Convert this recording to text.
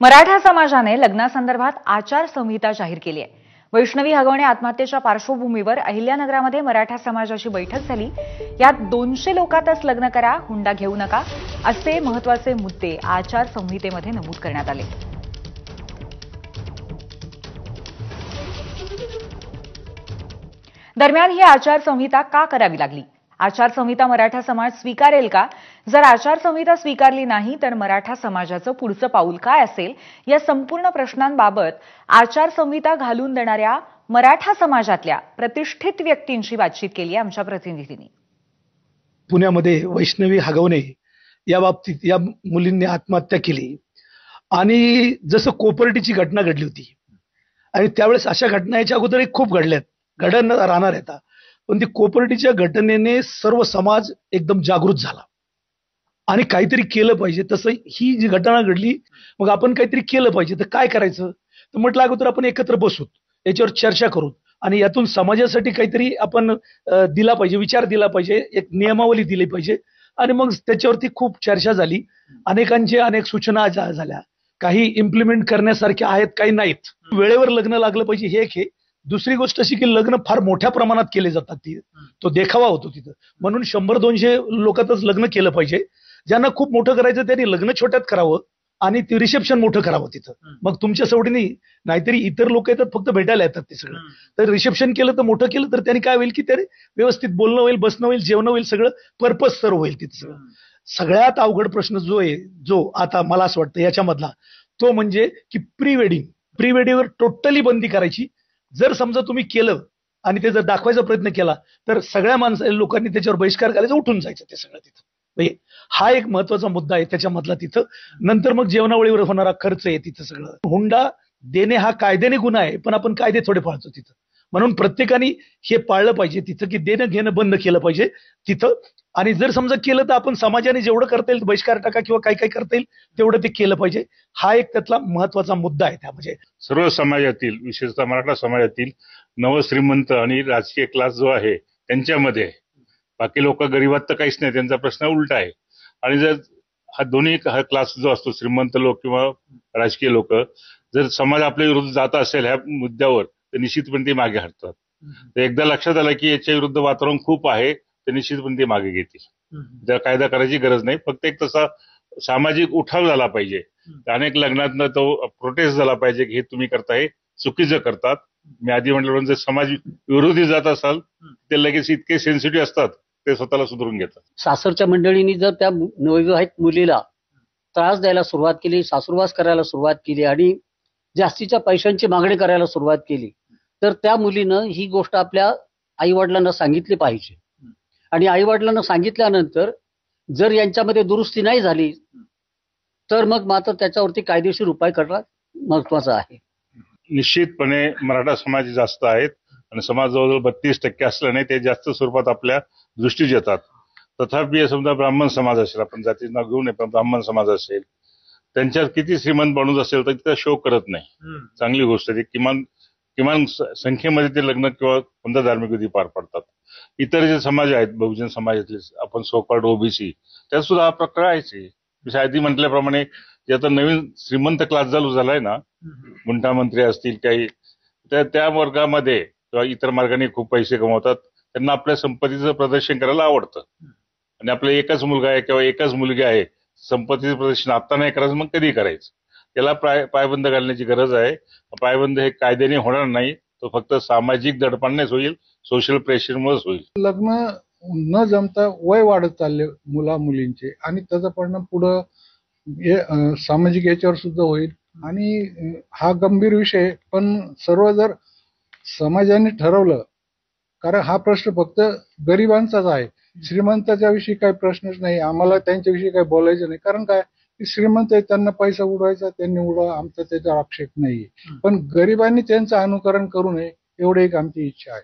मराठा समाजाने लग्नासंदर्भात आचारसंहिता जाहीर केली आहे। वैष्णवी हगवणे आत्महत्येच्या पार्श्वभूमीवर अहिल्यानगरामध्ये मराठा समाजाची बैठक झाली। यात 200 लोकातच लग्न करा, हुंडा घेऊ नका असे महत्त्वाचे मुद्दे आचारसंहितेमध्ये नमूद करण्यात आले। दरम्यान ही आचारसंहिता का करावी लागली? आचारसंहिता मराठा समाज स्वीकारेल का? जर आचारसंहिता स्वीकारली नाही तर मराठा समाजाचं पुढचं पाऊल काय असेल? या संपूर्ण प्रश्नांबाबत आचारसंहिता घालून देणाऱ्या मराठा समाजातल्या प्रतिष्ठित व्यक्तींशी बातचीत केली आमच्या प्रतिनिधींनी। पुण्यामध्ये वैष्णवी हगवणे या बाबतीत या मुलींनी आत्महत्या केली आणि जसं कोपर्डीची घटना घडली होती आणि त्यावेळेस अशा घटना याच्या अगोदरही खूप घडल्यात, घडण राहणार आहेत। पण ती कोपर्डीच्या घटनेने सर्व समाज एकदम जागृत झाला आणि काहीतरी केलं पाहिजे। तसं ही जी घटना घडली, मग आपण काहीतरी केलं पाहिजे। तर काय करायचं? तर म्हटलं अगोदर आपण एकत्र बसूत, याच्यावर चर्चा करू आणि यातून समाजासाठी काहीतरी आपण दिला पाहिजे, विचार दिला पाहिजे, एक नियमावली दिली पाहिजे। आणि मग त्याच्यावरती खूप चर्चा झाली, अनेक सूचना झाल्या, काही इम्प्लिमेंट करण्यासारख्या आहेत, काही नाहीत। वेळेवर लग्न लागलं पाहिजे हे एक आहे। दुसरी गोष्ट अशी की लग्न फार मोठ्या प्रमाणात केले जातात, तो देखावा होतो तिथं, म्हणून 100-200 लोकातच लग्न केलं पाहिजे। ज्यांना खूप मोठं करायचं त्यांनी लग्न छोट्यात करावं आणि ते रिसेप्शन मोठं करावं तिथं। मग तुमच्या सवडीने नाहीतरी इतर लोक येतात, फक्त भेटायला येतात ते सगळं। तर रिसेप्शन केलं तर मोठं केलं तर त्यांनी काय होईल की ते व्यवस्थित बोलणं होईल, बसणं होईल, जेवण होईल, सगळं पर्पज सर्व होईल तिथं। सगळ्यात अवघड प्रश्न जो आता मला असं वाटतं याच्यामधला, तो म्हणजे की प्री वेडिंगवर टोटली बंदी करायची। जर समजा तुम्ही केलं आणि ते जर दाखवायचा प्रयत्न केला तर सगळ्या लोकांनी त्याच्यावर बहिष्कार करायचा, उठून जायचं ते सगळं तिथं। हा एक महत्वाचा मुद्दा आहे त्याच्यामधला तिथं। नंतर मग जेवणावळीवर होणारा खर्च आहे तिथं सगळं। हुंडा देणे हा कायद्याने गुन्हा आहे, पण आपण कायदे थोडे पाळतो तिथं, म्हणून प्रत्येकाने हे पाळलं पाहिजे तिथं की देणं घेणं बंद केलं पाहिजे तिथं। आणि जर समजा केलं तर आपण समाजाने जेवढं करता येईल, बहिष्कार टाका किंवा काय करता येईल तेवढं ते केलं पाहिजे। हा एक त्यातला महत्वाचा मुद्दा आहे। त्यामध्ये सर्व समाजातील, विशेषतः मराठा समाजातील नवश्रीमंत आणि राजकीय क्लास जो आहे त्यांच्यामध्ये, बाकी लोक गरीबात तर काहीच नाही, त्यांचा प्रश्न उलटा आहे। आणि जर हा दोन्ही क्लास जो असतो, श्रीमंत लोक किंवा राजकीय लोक, जर समाज आपल्या विरुद्ध जात असेल ह्या मुद्द्यावर तर निश्चितपणे ते मागे हटतात। तर एकदा लक्षात आलं की याच्या विरुद्ध वातावरण खूप आहे तर निश्चितपणे ते मागे घेतील। त्या कायदा करायची गरज नाही, फक्त एक तसा सामाजिक उठाव झाला पाहिजे। अनेक लग्नातनं तो प्रोटेस्ट झाला पाहिजे की हे तुम्ही करताय चुकीचं करतात। मी आधी म्हटलं, जर समाज विरोधी जात असाल ते लगेच इतके सेन्सिटिव्ह असतात, ते स्वतःला सुधारून घेतात। सासरच्या मंडळींनी जर त्या नवविवाहित मुलीला त्रास द्यायला सुरुवात केली, सासूरवास करायला सुरुवात केली आणि जास्तीच्या पैशांची मागणी करायला सुरुवात केली, तर त्या मुलीनं ही गोष्ट आपल्या आई वडिलांना सांगितली पाहिजे। आणि आई वडिलांना सांगितल्यानंतर जर यांच्यामध्ये दुरुस्ती नाही झाली तर मग मात्र त्याच्यावरती कायदेशीर उपाय करणं महत्वाचं आहे। निश्चितपणे मराठा समाज जास्त आहेत आणि समाज जवळजवळ 32% असल्याने ते जास्त स्वरूपात आपल्या दृष्टीस येतात। तथापि समजा ब्राह्मण समाज असेल, आपण जातीचं नाव घेऊ नये, पण ब्राह्मण समाज असेल, त्यांच्यात किती श्रीमंत माणूस असेल तर तिथं शो करत नाही। चांगली गोष्ट आहे, किमान संख्येमध्ये ते लग्न किंवा कोणत्या धार्मिक विधी पार पडतात। इतर जे समाज आहेत, बहुजन समाजातले, आपण सोकॉल्ड ओबीसी, त्यात सुद्धा हा प्रकार आहे। आधी म्हटल्याप्रमाणे जे आता नवीन श्रीमंत क्लास चालू झालाय ना, गुंठा मंत्री असतील काही, तर त्या वर्गामध्ये किंवा इतर मार्गाने खूप पैसे कमवतात, त्यांना आपल्या संपत्तीचं प्रदर्शन करायला आवडतं। आणि आपला एकच मुलगा आहे किंवा एकच मुलगी आहे, संपत्तीचं प्रदर्शन आता नाही करायचं, मग कधी करायचं? त्याला पायबंद घालण्याची गरज आहे। पायबंद हे कायद्याने होणार नाही, तो फक्त सामाजिक दडपणानेच होईल, सोशल प्रेशरमुळेच होईल। लग्न न जमता वय वाढत चालले मुला मुलींचे आणि त्याचा परिणाम पुढं सामाजिक याच्यावर सुद्धा होईल। आणि हा गंभीर विषय, पण सर्व जर समाजाने ठरवलं, कारण हा प्रश्न फक्त गरिबांचाच आहे, श्रीमंताच्या विषयी काही प्रश्नच नाही, आम्हाला त्यांच्याविषयी काही बोलायचं नाही। कारण काय, श्रीमंत आहे त्यांना पैसा उडवायचा, त्यांनी उडवा, आमचा त्याचा आक्षेप नाहीये, पण गरिबांनी त्यांचं अनुकरण करू नये एवढी एक आमची इच्छा आहे।